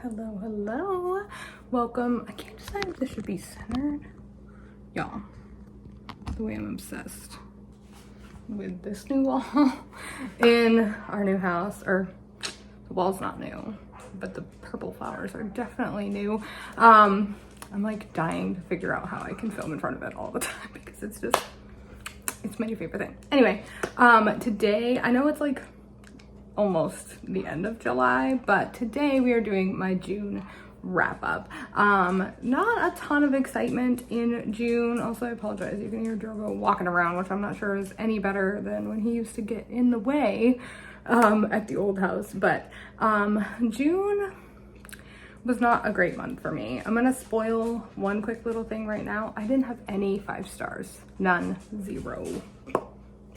Hello. Welcome. I can't decide if this should be centered. Y'all, the way I'm obsessed with this new wall in our new house, or the wall's not new, but the purple flowers are definitely new. I'm like dying to figure out how I can film in front of it all the time because it's my new favorite thing. Anyway, today, I know it's like almost the end of July, but today we are doing my June wrap up. Not a ton of excitement in June. Also, I apologize, you can hear Drogo walking around, which I'm not sure is any better than when he used to get in the way at the old house. But June was not a great month for me. I'm gonna spoil one quick little thing right now. I didn't have any 5 stars, none, 0,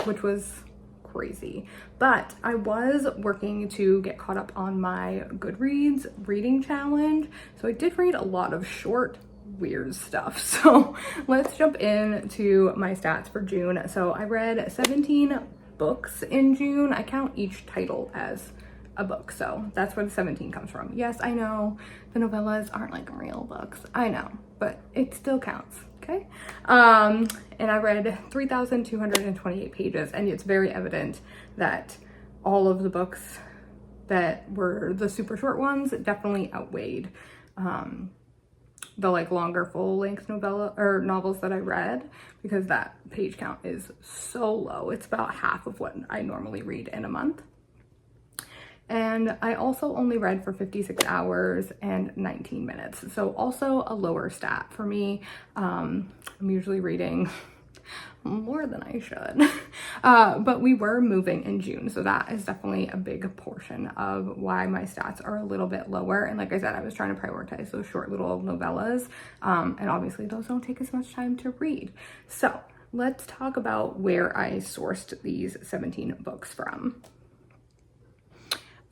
which was crazy. But I was working to get caught up on my Goodreads reading challenge. So I did read a lot of short, weird stuff. So let's jump into my stats for June. So I read 17 books in June. I count each title as a book. So that's where the 17 comes from. Yes, I know the novellas aren't like real books. I know, but it still counts. Okay. And I read 3,228 pages, and it's very evident that all of the books that were the super short ones definitely outweighed the like longer full length novels that I read, because that page count is so low. It's about half of what I normally read in a month. And I also only read for 56 hours and 19 minutes. So also a lower stat for me. I'm usually reading more than I should. But we were moving in June. So that is definitely a big portion of why my stats are a little bit lower. And like I said, I was trying to prioritize those short little novellas. And obviously those don't take as much time to read. So let's talk about where I sourced these 17 books from.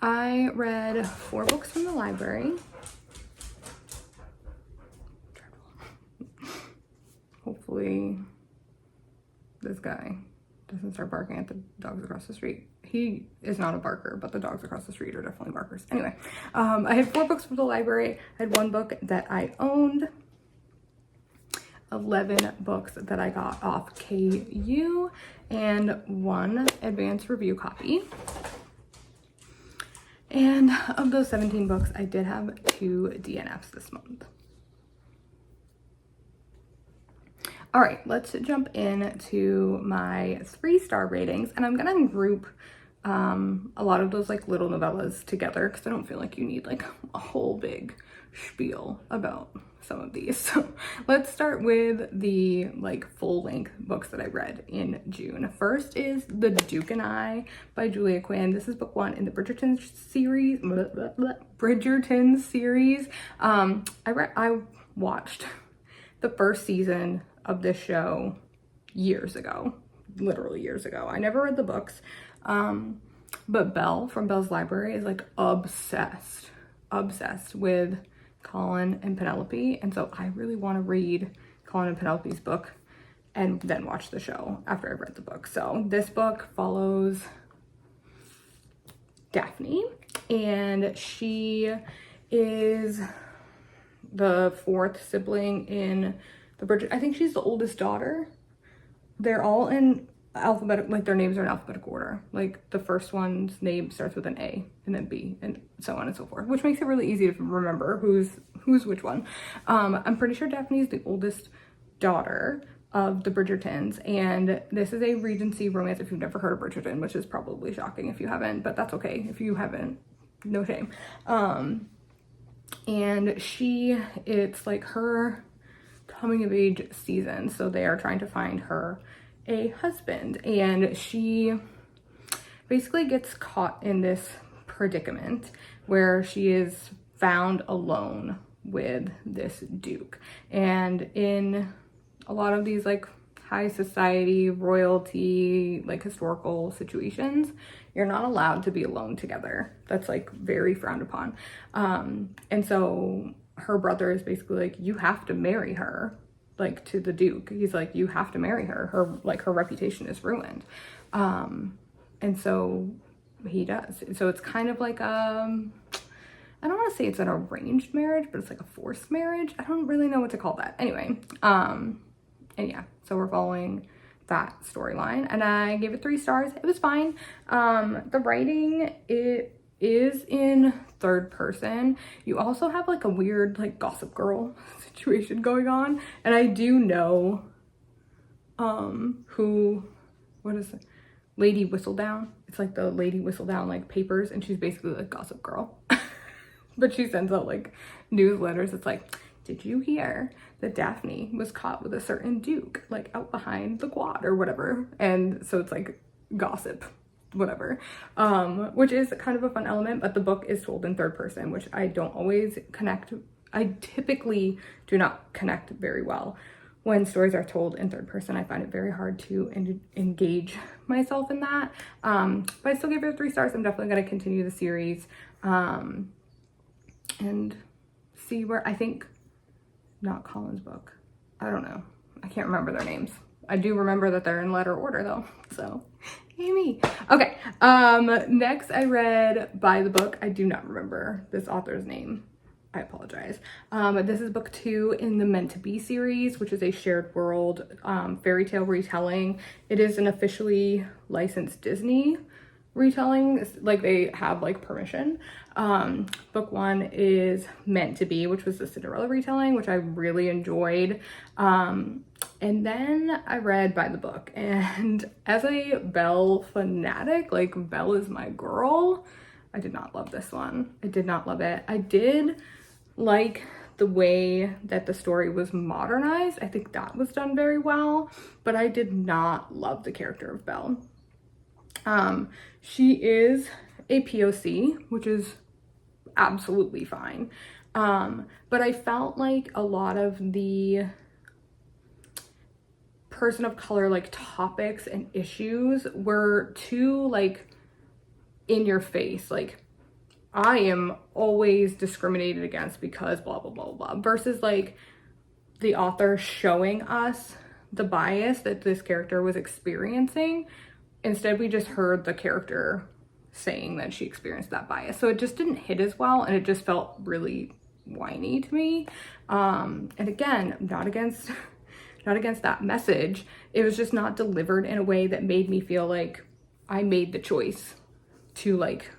I read 4 books from the library. Hopefully this guy doesn't start barking at the dogs across the street. He is not a barker, but the dogs across the street are definitely barkers. Anyway, I had 4 books from the library. I had 1 book that I owned, 11 books that I got off KU, and 1 advanced review copy. And of those 17 books, I did have 2 DNFs this month. All right, let's jump into my 3-star ratings. And I'm gonna group a lot of those like little novellas together because I don't feel like you need like a whole big spiel about some of these. So let's start with the like full length books that I read in June. First is The Duke and I by Julia Quinn. This is book 1 in the Bridgerton series. I watched the first season of this show years ago, literally years ago. I never read the books, but Belle from Belle's Library is like obsessed with Colin and Penelope, and so I really want to read Colin and Penelope's book and then watch the show after I've read the book. So this book follows Daphne, and she is the 4th sibling in the Bridget. I think she's the oldest daughter. They're all in alphabetical, like their names are in alphabetical order. Like the first one's name starts with an A and then B and so on and so forth, which makes it really easy to remember who's which one. I'm pretty sure Daphne is the oldest daughter of the Bridgertons, and this is a Regency romance if you've never heard of Bridgerton, which is probably shocking if you haven't, but that's okay. If you haven't, no shame. And it's like her coming of age season, so they are trying to find her a husband, and she basically gets caught in this predicament where she is found alone with this duke. And in a lot of these like high society, royalty, like historical situations, you're not allowed to be alone together. That's like very frowned upon. And so her brother is basically like, you have to marry her, like to the duke. He's like, you have to marry her. Her reputation is ruined. And so he does. So it's kind of like I don't want to say it's an arranged marriage, but it's like a forced marriage. I don't really know what to call that. Anyway, and yeah, so we're following that storyline, and I gave it 3 stars. It was fine. The writing, it is in third person. You also have like a weird like Gossip Girl situation going on, and I do know what is it? Lady Whistledown. It's like the Lady Whistledown like papers, and she's basically like Gossip Girl. But she sends out like newsletters. It's like, did you hear that Daphne was caught with a certain duke like out behind the quad or whatever? And so it's like gossip, whatever, which is kind of a fun element. But the book is told in third person, which I don't always connect. I typically do not connect very well when stories are told in third person. I find it very hard to engage myself in that. But I still give it 3 stars. I'm definitely going to continue the series and see where, I think, not Colin's book. I don't know. I can't remember their names. I do remember that they're in letter order though. So, Amy. Okay. Next I read By the Book. I do not remember this author's name. I apologize. This is book 2 in the Meant to Be series, which is a shared world fairy tale retelling. It is an officially licensed Disney retelling, like they have like permission. Book 1 is Meant to Be, which was the Cinderella retelling, which I really enjoyed. And then I read By the Book, and as a Belle fanatic, like Belle is my girl, I did not love this one. I did not love it. I did like the way that the story was modernized. I think that was done very well, but I did not love the character of Belle. She is a POC, which is absolutely fine. But I felt like a lot of the person of color like topics and issues were too like in your face, like I am always discriminated against because blah blah blah blah, versus like the author showing us the bias that this character was experiencing. Instead, we just heard the character saying that she experienced that bias. So it just didn't hit as well, and it just felt really whiny to me. And again, not against that message. It was just not delivered in a way that made me feel like I made the choice to like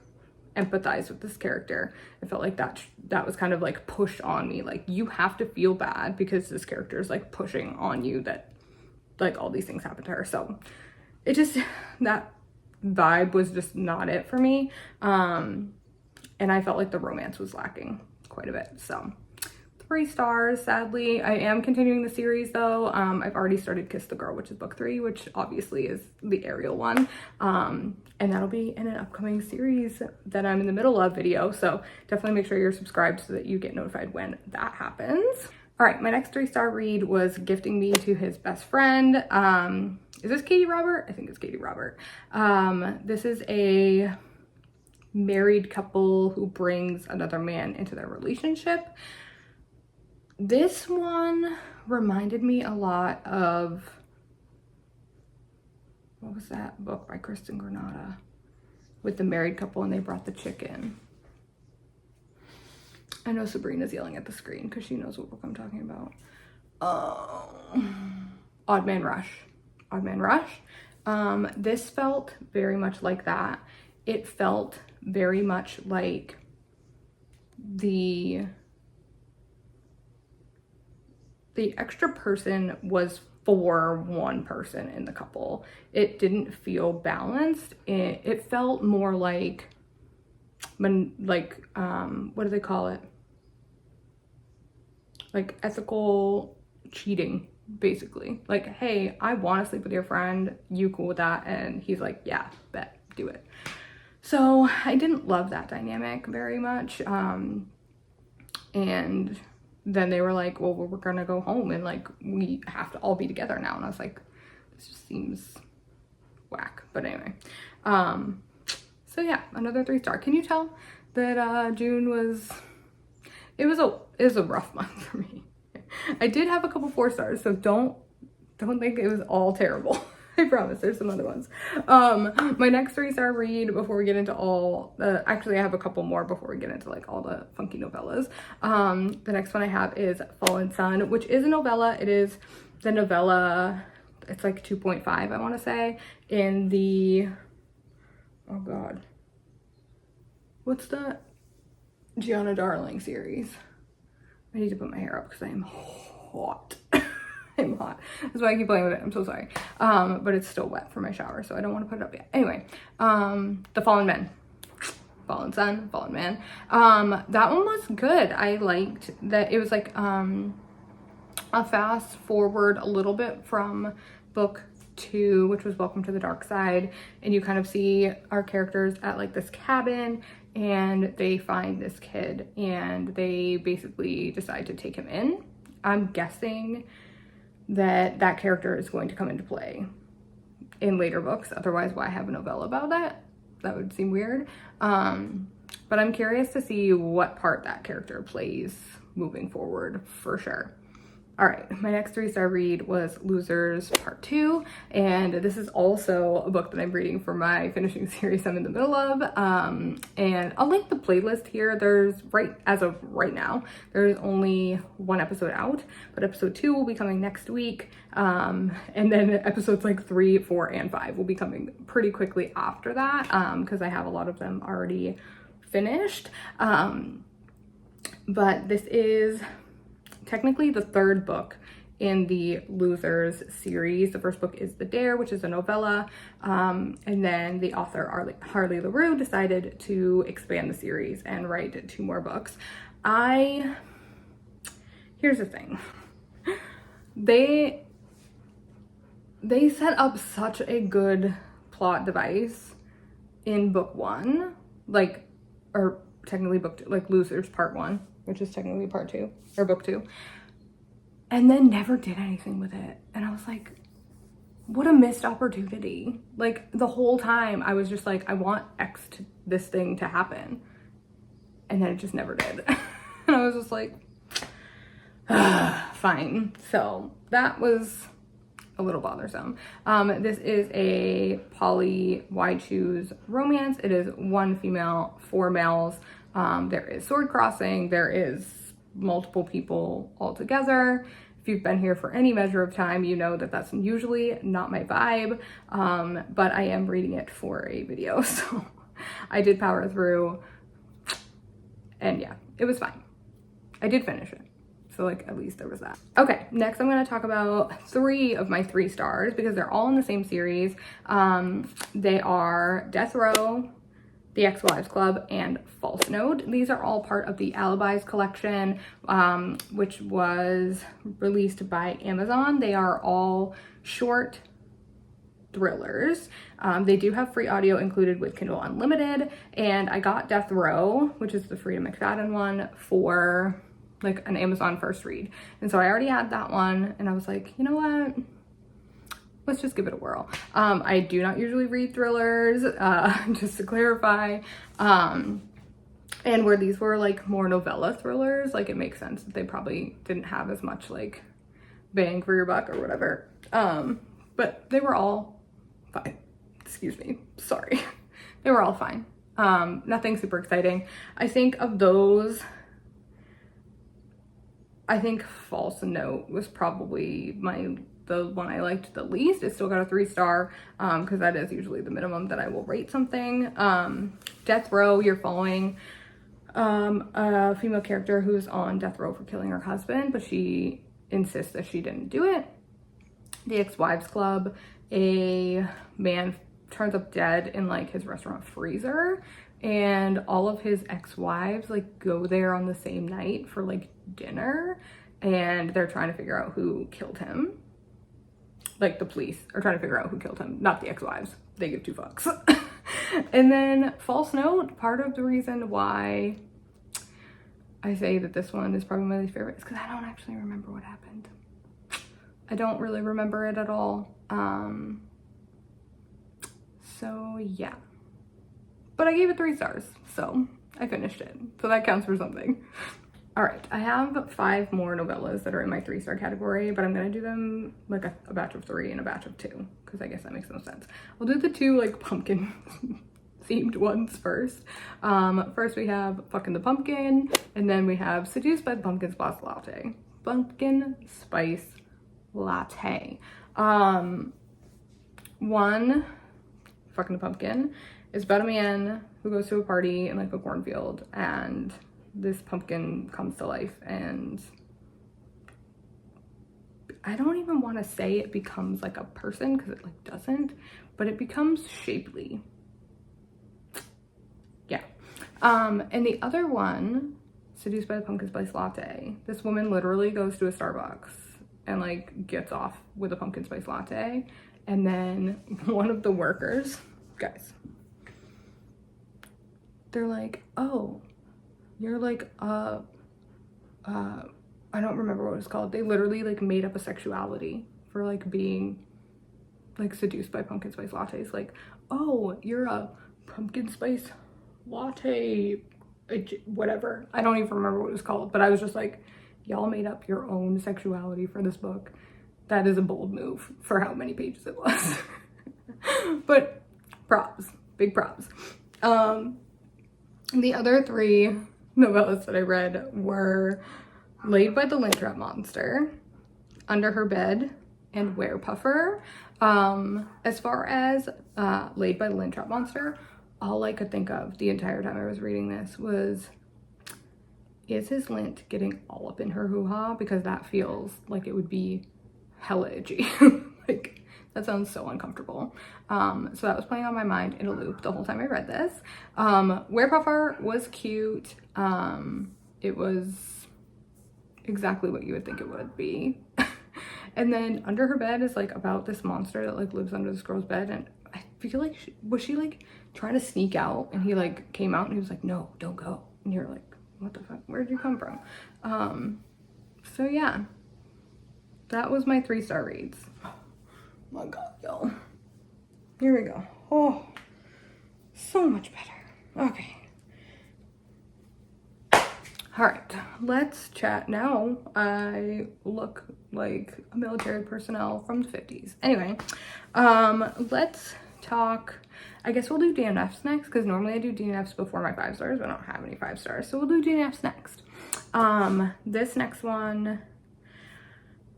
empathize with this character. I felt like that was kind of like pushed on me. Like, you have to feel bad because this character is like pushing on you that like all these things happen to her. So it just, that vibe was just not it for me. And I felt like the romance was lacking quite a bit. So 3 stars, sadly. I am continuing the series though. I've already started Kiss the Girl, which is book 3, which obviously is the Ariel one. And that'll be in an upcoming series that I'm in the middle of video. So definitely make sure you're subscribed so that you get notified when that happens. All right, my next 3-star read was Gifting Me to His Best Friend. Is this Katie Robert? I think it's Katie Robert. This is a married couple who brings another man into their relationship. This one reminded me a lot of, what was that book by Kristen Granada with the married couple and they brought the chick in? I know Sabrina's yelling at the screen because she knows what book I'm talking about. Odd Man Rush. Odd Man Rush. This felt very much like that. It felt very much like the extra person was for one person in the couple. It didn't feel balanced. It felt more like, what do they call it? Like ethical cheating, basically. Like, hey, I want to sleep with your friend. You cool with that? And he's like, yeah, bet, do it. So I didn't love that dynamic very much. And then they were like, well, we're gonna go home and like we have to all be together now. And I was like, this just seems whack. But anyway, so yeah, another 3-star. Can you tell that June was, it was a rough month for me. I did have a couple 4 stars, so don't think it was all terrible. I promise there's some other ones. My next 3-star read before we get into all the, actually I have a couple more before we get into like all the funky novellas. The next one I have is Fallen Sun, which is a novella. It is the novella, it's like 2.5, I want to say, in the, oh god, what's that? Gianna Darling series. I need to put my hair up because I am hot. I'm hot. That's why I keep playing with it. I'm so sorry. But it's still wet from my shower, so I don't want to put it up yet. Anyway, The Fallen Men. Fallen Sun, Fallen Man. That one was good. I liked that it was like a fast forward a little bit from book 2, which was Welcome to the Dark Side, and you kind of see our characters at like this cabin, and they find this kid and they basically decide to take him in. I'm guessing that that character is going to come into play in later books. Otherwise, why have a novella about that? That would seem weird. But I'm curious to see what part that character plays moving forward for sure. All right, my next 3-star read was Losers Part 2, and this is also a book that I'm reading for my finishing series I'm in the middle of, and I'll link the playlist here. There's, as of right now, there's only 1 episode out, but episode 2 will be coming next week, and then episodes like 3, 4, and 5 will be coming pretty quickly after that, because I have a lot of them already finished, but this is technically the 3rd book in the Losers series. The first book is The Dare, which is a novella, and then the author Harley LaRue decided to expand the series and write 2 more books. Here's the thing. They set up such a good plot device in book 1, like, or technically book 2, like Losers Part 1, which is technically part 2 or book 2, and then never did anything with it. And I was like, what a missed opportunity. Like the whole time I was just like, I want this thing to happen, and then it just never did. And I was just like, fine. So that was a little bothersome. This is a poly why choose romance. It is 1 female, 4 males. There is sword crossing, there is multiple people all together. If you've been here for any measure of time, you know that that's usually not my vibe, but I am reading it for a video, so I did power through, and yeah, it was fine. I did finish it, so like at least there was that. Okay, next I'm going to talk about 3 of my 3 stars because they're all in the same series. They are Death Row, The Ex-Wives Club, and False Note. These are all part of the Alibis collection, which was released by Amazon. They are all short thrillers. They do have free audio included with Kindle Unlimited, and I got Death Row, which is the Frida McFadden one, for like an Amazon first read. And so I already had that one, and I was like, you know what? Let's just give it a whirl. I do not usually read thrillers, just to clarify. And where these were like more novella thrillers, like it makes sense that they probably didn't have as much like bang for your buck or whatever. But they were all fine. Excuse me, sorry. They were all fine. Nothing super exciting. I think of those, I think False Note was probably the one I liked the least. It still got a 3-star, because that is usually the minimum that I will rate something. Death Row, you're following a female character who's on death row for killing her husband, but she insists that she didn't do it. The Ex-Wives Club, a man turns up dead in like his restaurant freezer, and all of his ex-wives like go there on the same night for like dinner, and they're trying to figure out who killed him. Like the police are trying to figure out who killed him, not the ex-wives. They give 2 fucks. And then False Note, part of the reason why I say that this one is probably my least favorite is because I don't actually remember what happened. I don't really remember it at all. So yeah, but I gave it 3 stars, so I finished it, so that counts for something. All right, I have 5 more novellas that are in my 3-star category, but I'm gonna do them like a batch of 3 and a batch of 2, because I guess that makes no sense. I'll do the 2 like pumpkin themed ones first. First we have Fucking the Pumpkin, and then we have Seduced by the Pumpkin Spice Latte. Pumpkin Spice Latte. One, Fucking the Pumpkin, is about a man who goes to a party in like a cornfield, and this pumpkin comes to life, and I don't even want to say it becomes like a person, because it like doesn't, but it becomes shapely. Yeah. And the other one, Seduced by the Pumpkin Spice Latte, this woman literally goes to a Starbucks and like gets off with a pumpkin spice latte, and then one of the workers, guys, they're like, oh, you're like I don't remember what it's called. They literally like made up a sexuality for like being like seduced by pumpkin spice lattes. Like, oh, you're a pumpkin spice latte, whatever. I don't even remember what it was called, but I was just like, y'all made up your own sexuality for this book. That is a bold move for how many pages it was. But props, big props. The other 3 novellas that I read were Laid by the Lintrap Monster, Under Her Bed, and Werepuffer. As far as Laid by the Lintrap Monster, all I could think of the entire time I was reading this was, is his lint getting all up in her hoo-ha? Because that feels like it would be hella itchy. Like, that sounds so uncomfortable. So that was playing on my mind in a loop the whole time I read this. Werepuffer was cute. It was exactly what you would think it would be. And then Under Her Bed is like about this monster that like lives under this girl's bed, and I feel like was she like trying to sneak out, and he like came out and he was like, no, don't go. And you're like, what the fuck, where'd you come from? So yeah, that was my 3-star reads. Oh my god, y'all, here we go. Oh, so much better. Okay, all right, let's chat now. I look like a military personnel from the 50s. Anyway, let's talk. I guess we'll do DNFs next, because normally I do DNFs before my 5 stars, but I don't have any 5 stars, so we'll do DNFs next. This next one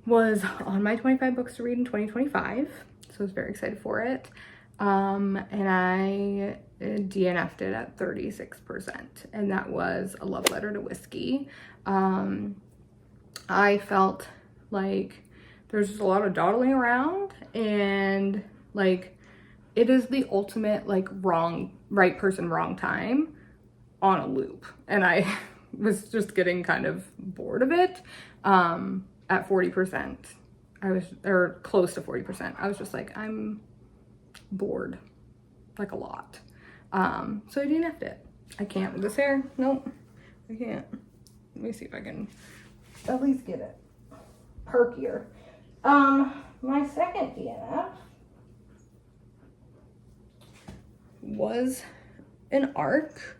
was on my 25 books to read in 2025, so I was very excited for it. And I DNF'd it at 36%, and that was A Love Letter to Whiskey. I felt like there's just a lot of dawdling around, and like it is the ultimate like right person, wrong time on a loop, and I was just getting kind of bored of it. At 40%, or close to 40%, I was just like, I'm bored, like a lot. So I DNF'd it. I can't with this hair. Nope, I can't. Let me see if I can at least get it perkier. My second DNF was an ARC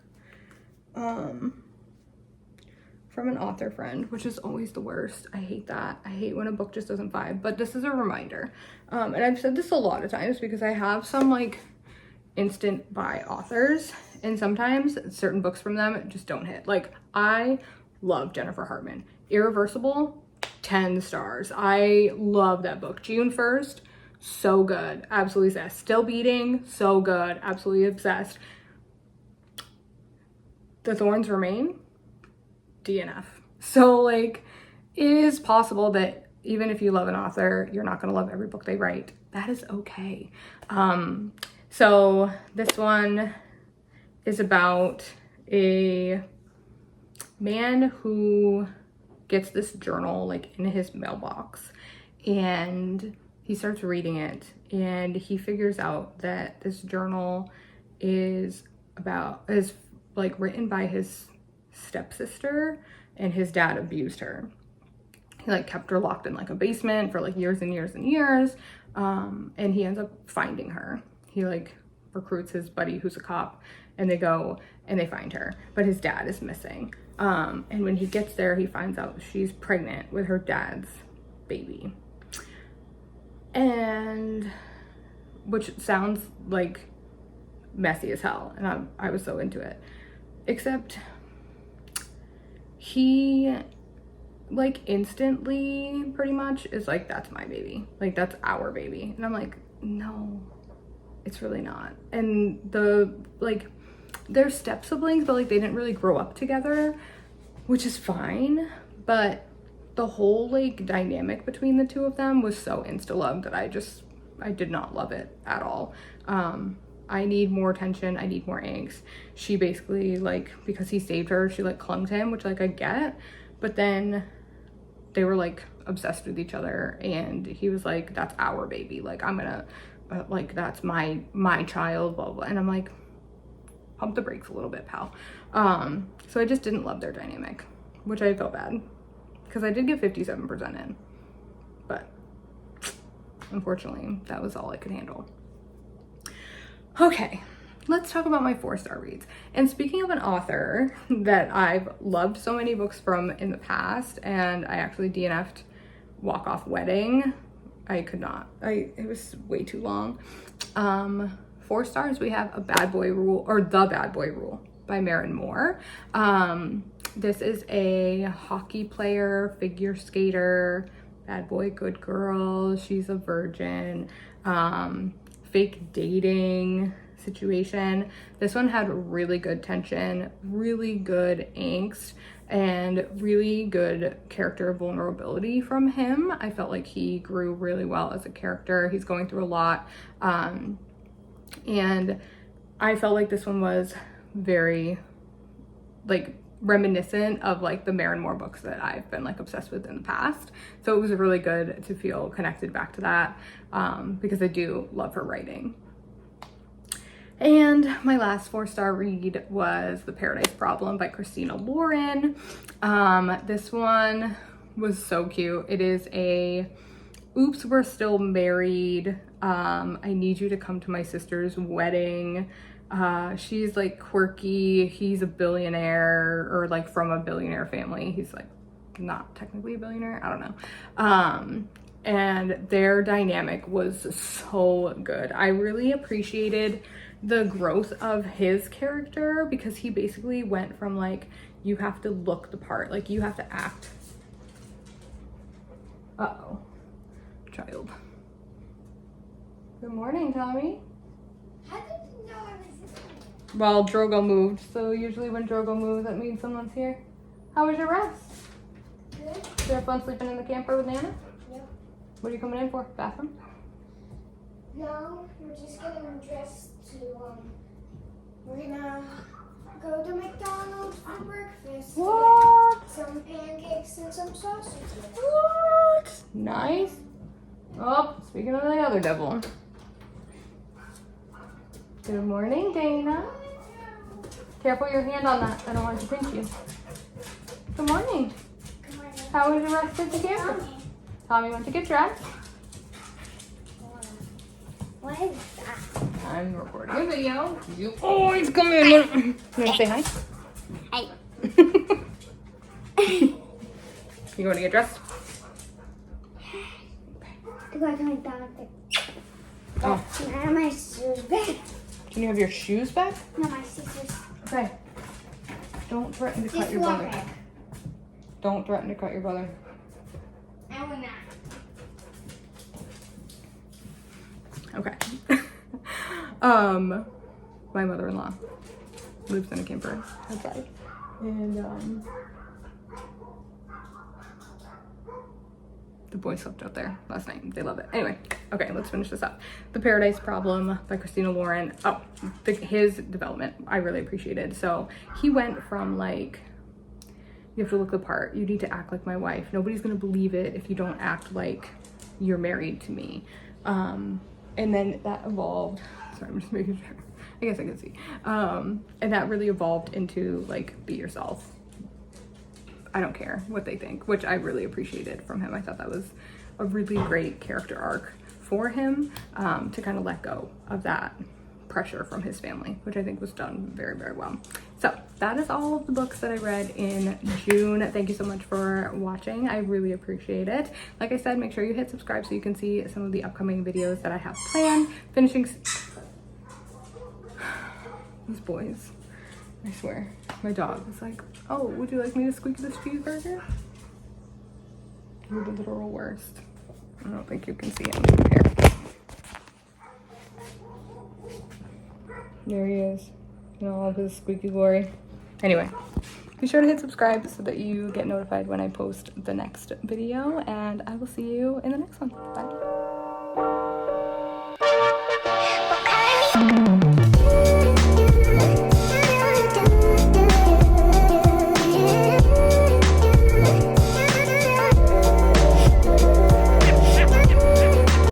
from an author friend, which is always the worst. I hate that. I hate when a book just doesn't vibe, but this is a reminder. And I've said this a lot of times because I have some like instant buy authors, and sometimes certain books from them just don't hit. Like, I love Jennifer Hartman. Irreversible, 10 stars. I love that book. June 1st, so good. Absolutely obsessed. Still Beating, so good. Absolutely obsessed. The Thorns Remain, DNF. So like, it is possible that even if you love an author, you're not gonna love every book they write. That is okay. So this one is about a man who gets this journal like in his mailbox, and he starts reading it, and he figures out that this journal is like written by his stepsister, and his dad abused her. He like kept her locked in like a basement for like years and years and years. And he ends up finding her. He like recruits his buddy who's a cop, and they go and they find her, but his dad is missing. And when he gets there, he finds out she's pregnant with her dad's baby. And which sounds like messy as hell. And I was so into it. Except he like instantly pretty much is like, that's my baby. Like, that's our baby. And I'm like, no, it's really not. And they're step siblings, but like they didn't really grow up together, which is fine. But the whole like dynamic between the two of them was so insta-love that I did not love it at all. I need more attention. I need more angst. She basically, like, because he saved her, she like clung to him, which like I get, but then they were like obsessed with each other, and he was like, that's our baby. Like, I'm gonna, like, that's my child, blah, blah. And I'm like, pump the brakes a little bit, pal. So I just didn't love their dynamic, which I felt bad because I did get 57% in, but unfortunately that was all I could handle. Okay, let's talk about my 4-star reads. And speaking of an author that I've loved so many books from in the past, and I actually DNF'd Walk Off Wedding. I could not, it was way too long. 4 stars, we have The Bad Boy Rule by Maren Moore. This is a hockey player, figure skater, bad boy, good girl. She's a virgin. Fake dating situation. This one had really good tension, really good angst, and really good character vulnerability from him. I felt like he grew really well as a character. He's going through a lot. And I felt like this one was very like reminiscent of like the Maren Moore books that I've been like obsessed with in the past. So it was really good to feel connected back to that, because I do love her writing. And my last 4-star read was The Paradise Problem by Christina Lauren. This one was so cute. It is a, oops, we're still married. I need you to come to my sister's wedding. She's like quirky. He's a billionaire, or like from a billionaire family. He's like not technically a billionaire. I don't know. And their dynamic was so good. I really appreciated the growth of his character, because he basically went from like, you have to look the part, like you have to act. Uh-oh, child. Good morning, Tommy. How did you know I was here? Well, Drogo moved, so usually when Drogo moves, that means someone's here. How was your rest? Good. Did you have fun sleeping in the camper with Nana? Yep. What are you coming in for? Bathroom? No, we're just getting dressed to, we're gonna go to McDonald's for breakfast. What? Some pancakes and some sausages. What? Nice. Oh, speaking of the other devil. Good morning, Dana. Careful your hand on that. I don't want it to pinch you. Good morning. Good morning. How was your rest at the camper? Tommy went to get dressed. What is that? I'm recording a video. You always come in. You want to say hi? Hi. You going to get dressed? To go to McDonald's. Oh. I have my shoes back. Can you have your shoes back? No, my scissors. Okay. Don't threaten to cut Just your one brother. back. Don't threaten to cut your brother. I will not. Okay. My mother-in-law lives in a camper outside, and the boys slept out there last night. They love it. Anyway, okay, let's finish this up. The Paradise Problem by Christina Lauren. Oh, his development I really appreciated. So he went from like, you have to look the part, you need to act like my wife, nobody's gonna believe it if you don't act like you're married to me. And then that evolved, sorry, I'm just making sure, I guess I can see. And that really evolved into like, be yourself. I don't care what they think, which I really appreciated from him. I thought that was a really great character arc for him, to kind of let go of that pressure from his family, which I think was done very, very well. So that is all of the books that I read in June. Thank you so much for watching. I really appreciate it. Like I said, make sure you hit subscribe so you can see some of the upcoming videos that I have planned. Finishing these boys, I swear. My dog was like, oh, would you like me to squeak this cheeseburger? You're the literal worst. I don't think you can see him. Here. There he is. In all of his squeaky glory. Anyway, be sure to hit subscribe so that you get notified when I post the next video, and I will see you in the next one. Bye.